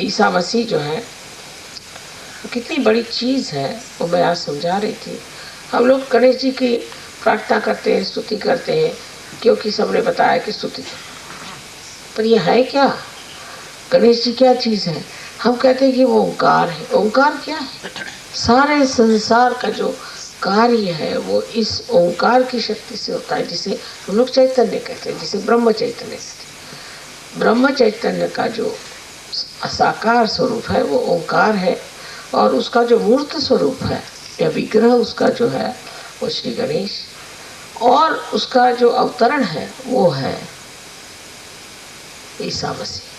ईसा मसीह जो है कितनी बड़ी चीज़ है, वो मैं आज समझा रही थी। हम लोग गणेश जी की प्रार्थना करते हैं, स्तुति करते हैं, क्योंकि सबने बताया कि स्तुति, पर ये है क्या? गणेश जी क्या चीज़ है? हम कहते हैं कि वो ओंकार है। ओंकार क्या है? सारे संसार का जो कार्य है वो इस ओंकार की शक्ति से होता है, जिसे हम लोग चैतन्य कहते हैं, जिसे ब्रह्म चैतन्य कहते हैं। ब्रह्म चैतन्य का जो साकार स्वरूप है वो ओंकार है, और उसका जो मूर्त स्वरूप है या विग्रह उसका जो है वो श्री गणेश, और उसका जो अवतरण है वो है ईसा मसीह।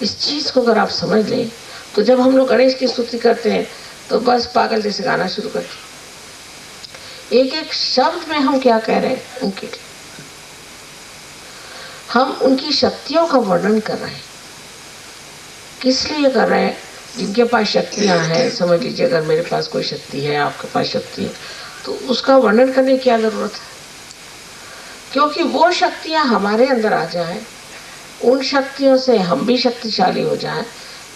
इस चीज को अगर आप समझ लें तो जब हम लोग गणेश की स्तुति करते हैं तो बस पागल जैसे गाना शुरू करते, एक एक शब्द में हम क्या कह रहे हैं उनके लिए, हम उनकी शक्तियों का वर्णन कर रहे हैं। किस लिए कर रहे हैं? जिनके पास शक्तियां हैं, समझ लीजिए अगर मेरे पास कोई शक्ति है, आपके पास शक्ति है, तो उसका वर्णन करने की क्या जरूरत है? क्योंकि वो शक्तियां हमारे अंदर आ जाएं, उन शक्तियों से हम भी शक्तिशाली हो जाएं,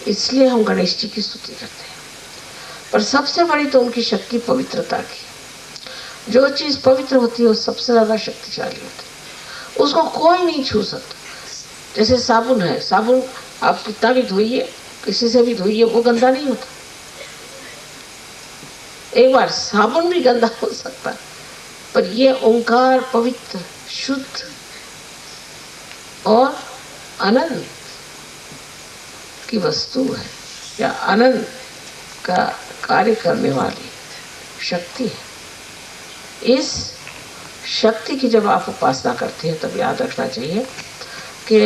इसलिए हम गणेश जी की स्तुति करते हैं। पर सबसे बड़ी तो उनकी शक्ति पवित्रता की। जो चीज पवित्र होती है वो सबसे ज्यादा शक्तिशाली होती है, उसको कोई नहीं छू सकता। जैसे साबुन है, साबुन आप कितना भी धोइए, किसी से भी धोइए, वो गंदा नहीं होता। एक बार साबुन भी गंदा हो सकता है, पर ये ओंकार पवित्र, शुद्ध और अनंत की वस्तु है, या अनंत का कार्य करने वाली शक्ति है। इस शक्ति की जब आप उपासना करते हैं तब याद रखना चाहिए कि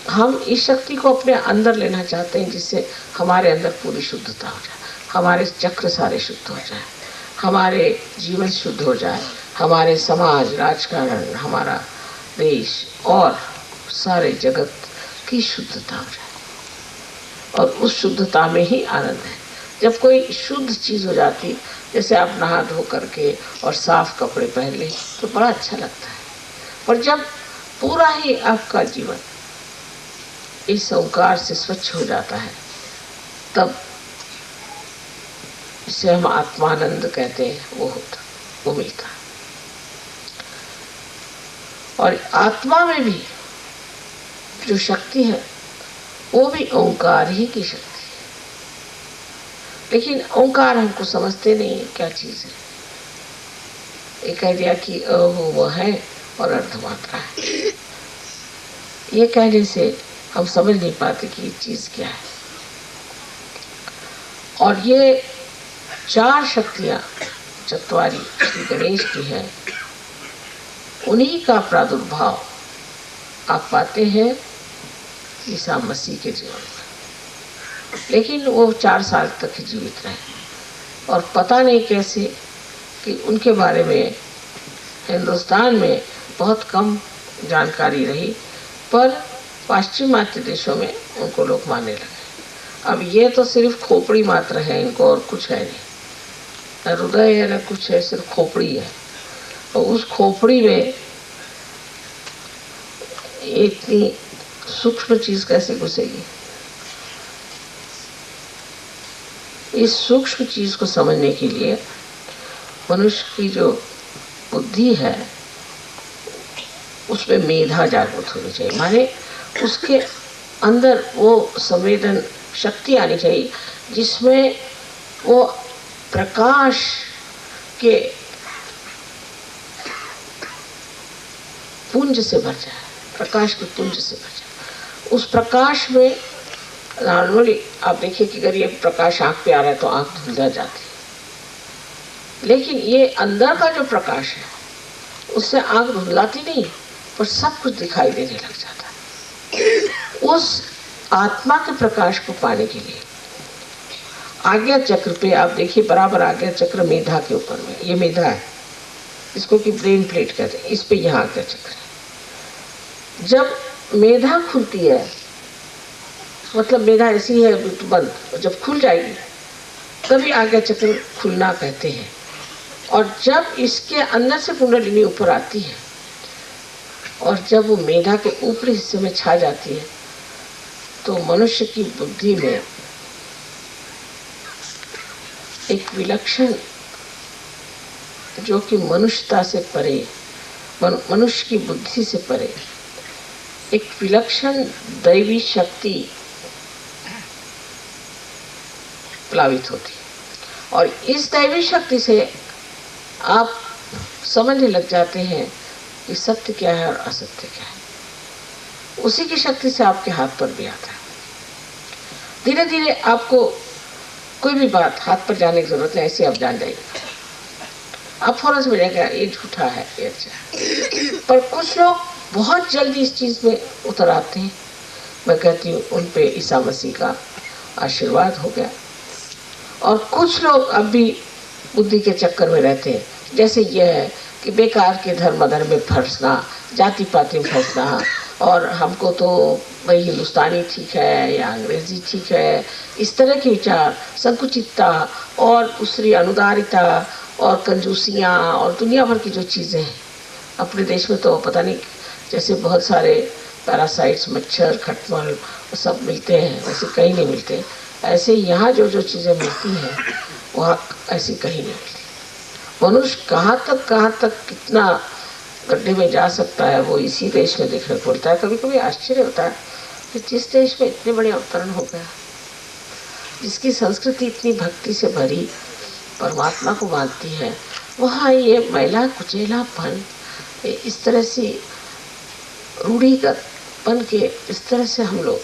हम इस शक्ति को अपने अंदर लेना चाहते हैं, जिससे हमारे अंदर पूरी शुद्धता हो जाए, हमारे चक्र सारे शुद्ध हो जाए, हमारे जीवन शुद्ध हो जाए, हमारे समाज, राजकारण, हमारा देश और सारे जगत की शुद्धता हो जाए। और उस शुद्धता में ही आनंद है। जब कोई शुद्ध चीज़ हो जाती, जैसे आप नहा धो करके और साफ कपड़े पहन लें तो बड़ा अच्छा लगता है। पर जब पूरा ही आपका जीवन इस ओंकार से स्वच्छ हो जाता है, तब इसे हम आत्मानंद कहते हैं, वो होता, वो मिलता है। और आत्मा में भी जो शक्ति है वो भी ओंकार ही की शक्ति है। लेकिन ओंकार हमको समझते नहीं है क्या चीज़ है। ये कह दिया कि वो है और अर्धमात्रा है, ये कहने से हम समझ नहीं पाते कि ये चीज़ क्या है। और ये चार शक्तियाँ चतवारी श्री गणेश की हैं, उन्हीं का प्रादुर्भाव आप पाते हैं ईसा मसीह के जीवन में। लेकिन वो 4 साल तक जीवित रहे, और पता नहीं कैसे कि उनके बारे में हिंदुस्तान में बहुत कम जानकारी रही, पर पाश्चिमात्य देशों में उनको लोग मानने लगे। अब ये तो सिर्फ खोपड़ी मात्र है, इनको और कुछ है नहीं, न हृदय है न कुछ है, सिर्फ खोपड़ी है। और उस खोपड़ी में इतनी सूक्ष्म चीज कैसे घुसेगी? इस सूक्ष्म चीज को समझने के लिए मनुष्य की जो बुद्धि है उसमें मेधा जागृत होनी चाहिए, माने उसके अंदर वो संवेदन शक्ति आनी चाहिए जिसमें वो प्रकाश के पुंज से भर जाए, प्रकाश के पुंज से भर जाए। उस प्रकाश में नॉर्मली आप देखिए कि अगर ये प्रकाश आँख पे आ रहा है तो आँख धुंधला जाती है, लेकिन ये अंदर का जो प्रकाश है उससे आँख धुंधलाती नहीं, पर सब कुछ दिखाई देने लग जाता है। उस आत्मा के प्रकाश को पाने के लिए आज्ञा चक्र पे आप देखिए, बराबर आज्ञा चक्र मेधा के ऊपर में, ये मेधा है, इसको कि ब्रेन प्लेट कहते हैं, इस पे यहाँ आज्ञा चक्र है। जब मेधा खुलती है, मतलब मेधा ऐसी है बंद, जब खुल जाएगी तभी आज्ञा चक्र खुलना कहते हैं। और जब इसके अंदर से कुंडलिनी ऊपर आती है और जब वो मेधा के ऊपरी हिस्से में छा जाती है तो मनुष्य की बुद्धि में एक विलक्षण, जो कि मनुष्यता से परे, मनुष्य की बुद्धि से परे एक विलक्षण दैवी शक्ति प्लावित होती है। और इस दैवी शक्ति से आप समझने लग जाते हैं कि सत्य क्या है और असत्य क्या है। उसी की शक्ति से आपके हाथ पर भी आता है। धीरे धीरे आपको कोई भी बात हाथ पर जाने की जरूरत नहीं, ऐसे आप जान जाइएगा। आप फौरन समझ जाएगा ये झूठा है, ये अच्छा है। पर कुछ लोग बहुत जल्दी इस चीज में उतर आते हैं। मैं कहती हूँ उन पे ईसा मसीह का आशीर्वाद हो गया। और कुछ लोग अब भी बुद्धि के चक्कर में रहते हैं, जैसे ये है कि बेकार के धर्म अधर्म में फंसना, जाति पाति में फंसना, और हमको तो भाई हिंदुस्तानी ठीक है या अंग्रेजी ठीक है, इस तरह के विचार, संकुचितता और दूसरी अनुदारिता और कंजूसियाँ और दुनिया भर की जो चीज़ें हैं। अपने देश में तो पता नहीं, जैसे बहुत सारे पैरासाइट्स, मच्छर, खटमल सब मिलते हैं, वैसे कहीं नहीं मिलते। ऐसे यहाँ जो जो चीज़ें मिलती हैं वहाँ ऐसी कहीं नहीं मिलती। मनुष्य कहाँ तक कितना गड्ढे में जा सकता है वो इसी देश में देखने को मिलता है। कभी कभी आश्चर्य होता है कि जिस देश में इतने बड़े अवतरण हो गया, जिसकी संस्कृति इतनी भक्ति से भरी परमात्मा को मानती है, वहाँ ये मैला कुचेलापन, इस तरह से रूढ़िगत बन के इस तरह से हम लोग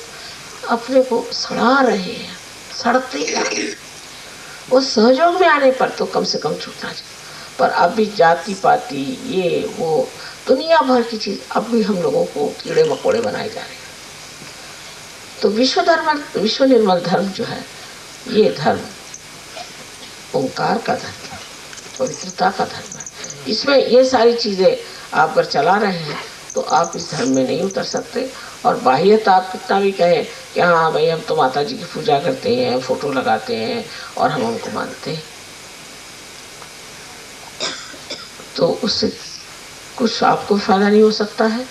अपने को सड़ा रहे हैं, सड़ते जा रहे हैं। वो सहयोग में आने पर तो कम से कम छूटना चाहिए। पर अब भी जाति पाति, ये वो दुनिया भर की चीज अब भी हम लोगों को कीड़े मकोड़े बनाए जा रहे हैं। तो विश्व निर्मल धर्म जो है, ये धर्म ओंकार का धर्म है, पवित्रता का धर्म है। इसमें ये सारी चीजें आप अगर चला रहे हैं तो आप इस धर्म में नहीं उतर सकते। और बाह्यता आप कितना भी कहें कि हाँ भाई हम तो माता जी की पूजा करते हैं, फोटो लगाते हैं और हम उनको मानते हैं, तो उससे कुछ आपको फायदा नहीं हो सकता है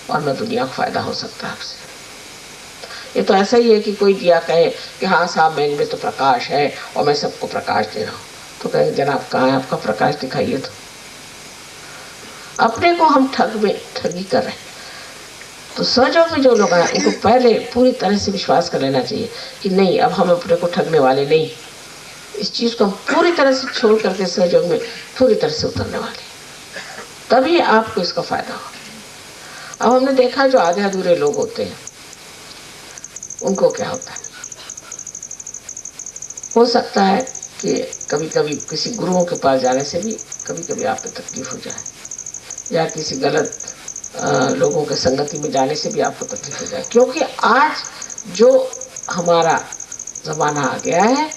और न दुनिया को फायदा हो सकता है आपसे। ये तो ऐसा ही है कि कोई दिया कहे कि हाँ साहब में तो प्रकाश है और मैं सबको प्रकाश दे रहा हूँ, तो कहेंगे जनाब कहाँ है आपका प्रकाश, दिखाइए। तो अपने को हम ठगी कर रहे हैं। तो सहयोग में जो लोग आए उनको पहले पूरी तरह से विश्वास कर लेना चाहिए कि नहीं, अब हम अपने को ठगने वाले नहीं, इस चीज को हम पूरी तरह से छोड़ करके सहयोग में पूरी तरह से उतरने वाले, तभी आपको इसका फायदा हो। अब हमने देखा जो आधे अधूरे लोग होते हैं उनको क्या होता है, हो सकता है कि कभी कभी किसी गुरुओं के पास जाने से भी कभी कभी आप पे तकलीफ हो जाए, या किसी गलत लोगों के संगति में जाने से भी आपको तकलीफ हो जाए। क्योंकि आज जो हमारा जमाना आ गया है,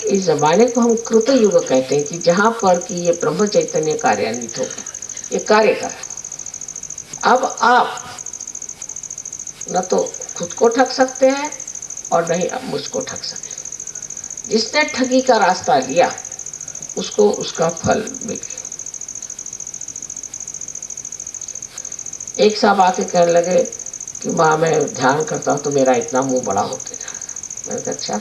इस जमाने को हम कृत युग कहते हैं, कि जहाँ पर कि ये ब्रह्म चैतन्य कार्यान्वित हो गया, ये कार्य कर। अब आप न तो खुद को ठग सकते हैं और नहीं अब मुझको ठग सकते। जिसने ठगी का रास्ता लिया उसको उसका फल मिल गया। एक साहब आके कहने लगे कि माँ मैं ध्यान करता हूँ तो मेरा इतना मुंह बड़ा होते जा रहा है। मैंने कहा अच्छा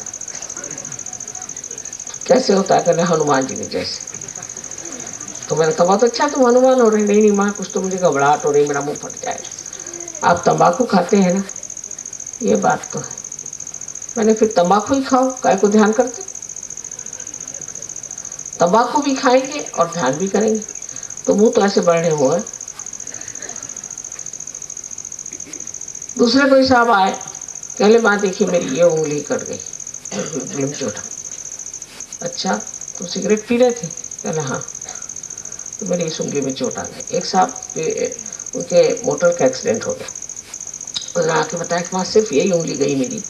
कैसे होता है? कहने हनुमान जी के जैसे। तो मैंने कहा बहुत अच्छा तुम हनुमान हो रहे। नहीं माँ कुछ तो मुझे घबराहट हो रही, मेरा मुंह फट जाएगा। आप तंबाकू खाते हैं ना? ये बात तो है। मैंने फिर तंबाकू ही खाओ, काय को ध्यान करते? तंबाकू भी खाएंगे और ध्यान भी करेंगे तो मुंह तो ऐसे बढ़ने हुए। दूसरे कोई साहब आए, कहले माँ देखिए मेरी ये उंगली कट गई, चोटा। अच्छा तुम सिगरेट पी रहे थे? कहले हाँ, तो मेरी इस उंगली में चोट आ गई। एक साहब उनके मोटर का एक्सीडेंट हो गया, उन्होंने आके बताया कि वहाँ सिर्फ यही उंगली गई मेरी,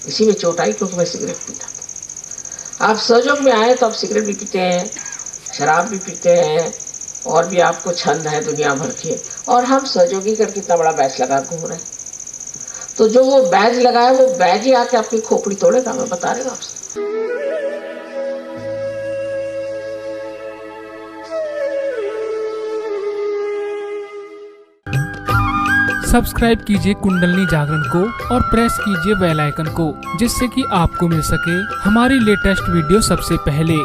इसी में चोट आई क्योंकि मैं सिगरेट पीता था। आप सहयोग में आए तो आप सिगरेट भी पीते हैं, शराब भी पीते हैं और भी आपको छंद है दुनिया भर के, और हम सहयोगी करके इतना बड़ा बैच लगा घूम रहे हैं। तो जो वो बैज लगाया वो बैज ही आके आपकी खोपड़ी तोड़ेगा, मैं बता रही हूँ आपसे। सब्सक्राइब कीजिए कुंडलिनी जागरण को और प्रेस कीजिए बेल आइकन को, जिससे कि आपको मिल सके हमारी लेटेस्ट वीडियो सबसे पहले।